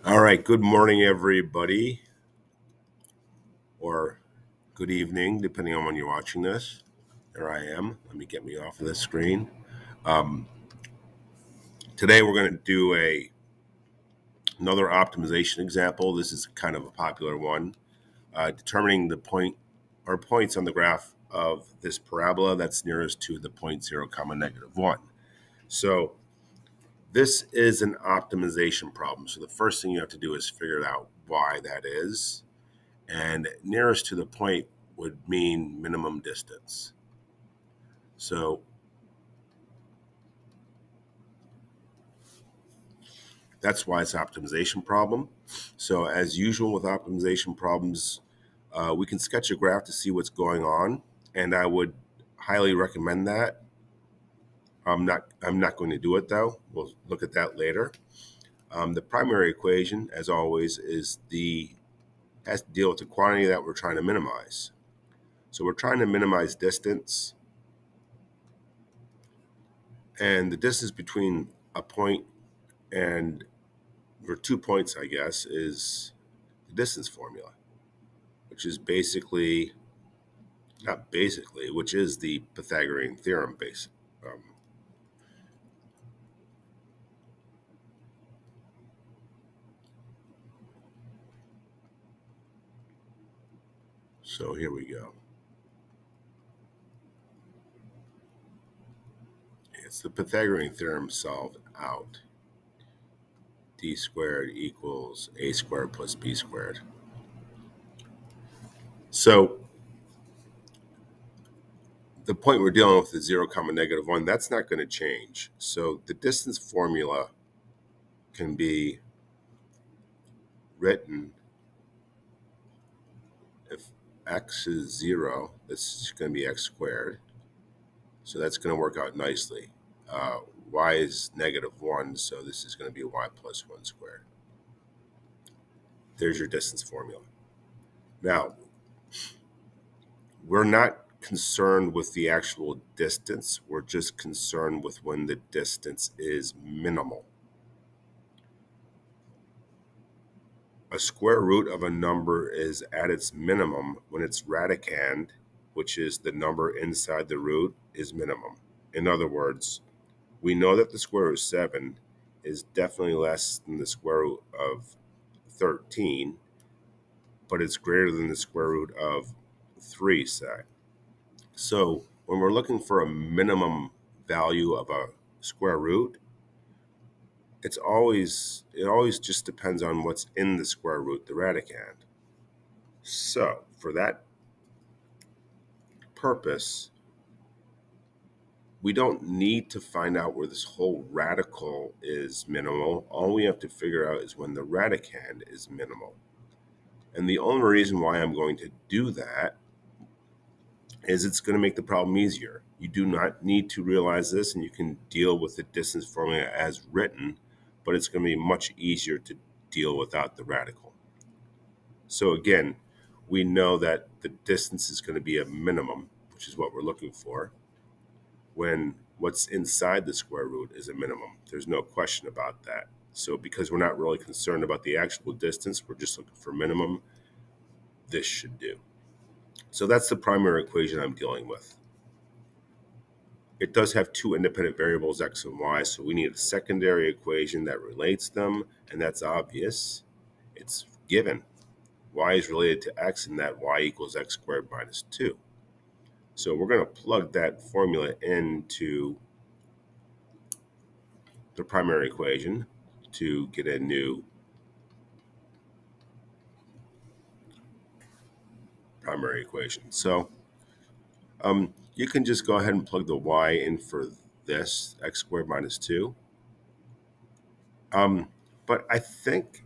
All right, good morning, everybody, or good evening, depending on when you're watching this. There I am. Let me get me off of this screen. Um, Today, we're going to do another optimization example. This is kind of a popular one, determining the point or points on the graph of this parabola that's nearest to the point 0, comma negative 1. So this is an optimization problem. So the first thing you have to do is figure out why that is. And nearest to the point would mean minimum distance. So that's why it's an optimization problem. So as usual with optimization problems, we can sketch a graph to see what's going on, and I would highly recommend that. I'm not going to do it though. We'll look at that later. The primary equation, as always, has to deal with the quantity that we're trying to minimize. So we're trying to minimize distance, and the distance between a point and or 2 points, I guess, is the distance formula, which is basically, not basically, which is the Pythagorean theorem base. Um, so here we go. It's the Pythagorean theorem solved out. D squared equals a squared plus b squared. So the point we're dealing with is 0, comma negative 1. That's not going to change. So the distance formula can be written if x is 0, this is going to be x squared. So that's going to work out nicely. Uh, y is negative 1, so this is going to be y plus 1 squared. There's your distance formula. Now, we're not concerned with the actual distance. We're just concerned with when the distance is minimal. A square root of a number is at its minimum when its radicand, which is the number inside the root, is minimum. In other words, we know that the square root of 7 is definitely less than the square root of 13, but it's greater than the square root of 3, say. So when we're looking for a minimum value of a square root, it always just depends on what's in the square root, the radicand. So for that purpose, we don't need to find out where this whole radical is minimal. All we have to figure out is when the radicand is minimal. And the only reason why I'm going to do that is it's going to make the problem easier. You do not need to realize this, and you can deal with the distance formula as written, but it's going to be much easier to deal without the radical. So again, we know that the distance is going to be a minimum, which is what we're looking for, when what's inside the square root is a minimum. There's no question about that. So because we're not really concerned about the actual distance, we're just looking for minimum, this should do. So that's the primary equation I'm dealing with. It does have two independent variables, x and y, so we need a secondary equation that relates them, and that's obvious. It's given. Y is related to x, and that y equals x squared minus 2. So we're going to plug that formula into the primary equation to get a new primary equation. So you can just go ahead and plug the y in for this, x squared minus 2. But I think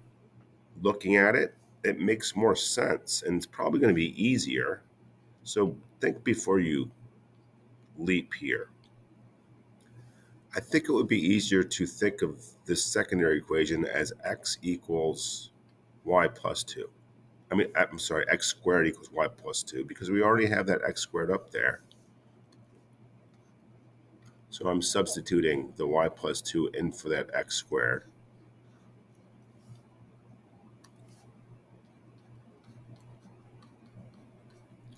looking at it, it makes more sense, and it's probably going to be easier. So think before you leap here. I think it would be easier to think of this secondary equation as x equals y plus 2. I'm sorry, x squared equals y plus 2, because we already have that x squared up there. So I'm substituting the y plus 2 in for that x squared.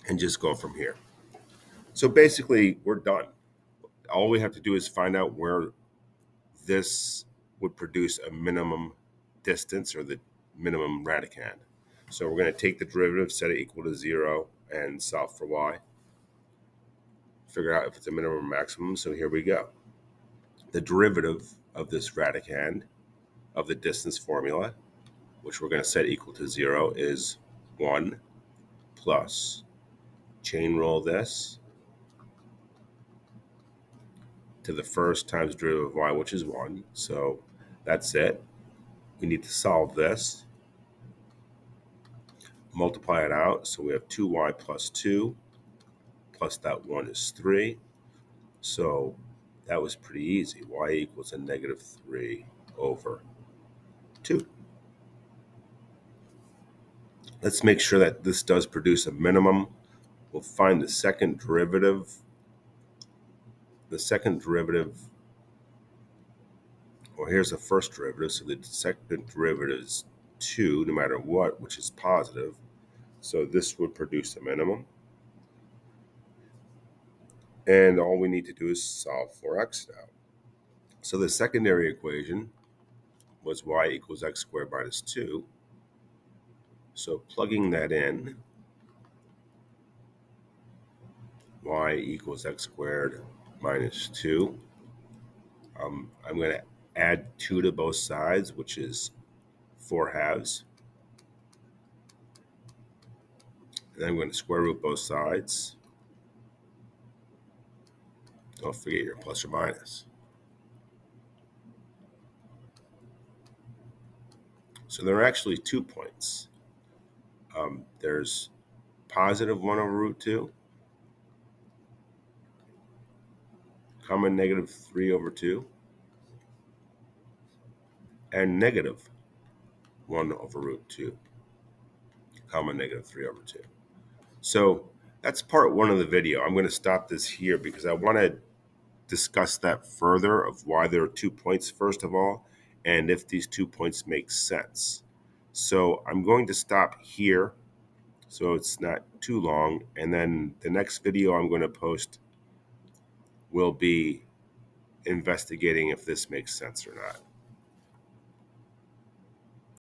and just go from here. So basically, we're done. All we have to do is find out where this would produce a minimum distance or the minimum radicand. So we're going to take the derivative, set it equal to 0, and solve for y. Figure out if it's a minimum or maximum. So here we go. The derivative of this radicand of the distance formula, which we're going to set equal to 0, is 1 plus, chain rule this, to the first times derivative of y, which is 1. So that's it. We need to solve this. Multiply it out. So we have 2y plus 2 plus that 1 is 3. So that was pretty easy. Y equals a negative 3 over 2. Let's make sure that this does produce a minimum. We'll find the second derivative. The second derivative, well, here's the first derivative. So the second derivative is 2, no matter what, which is positive. So this would produce a minimum. And all we need to do is solve for x now. So the secondary equation was y equals x squared minus 2. So plugging that in, y equals x squared minus 2. I'm going to add 2 to both sides, which is 4 halves. And then I'm going to square root both sides. Don't forget your plus or minus. So there are actually 2 points. There's positive 1 over root 2, comma negative 3 over 2, and negative 1 over root 2, comma negative 3 over 2. So that's part 1 of the video. I'm going to stop this here because I want to discuss that further of why there are 2 points, first of all, and if these 2 points make sense. So I'm going to stop here so it's not too long, and then the next video I'm going to post will be investigating if this makes sense or not.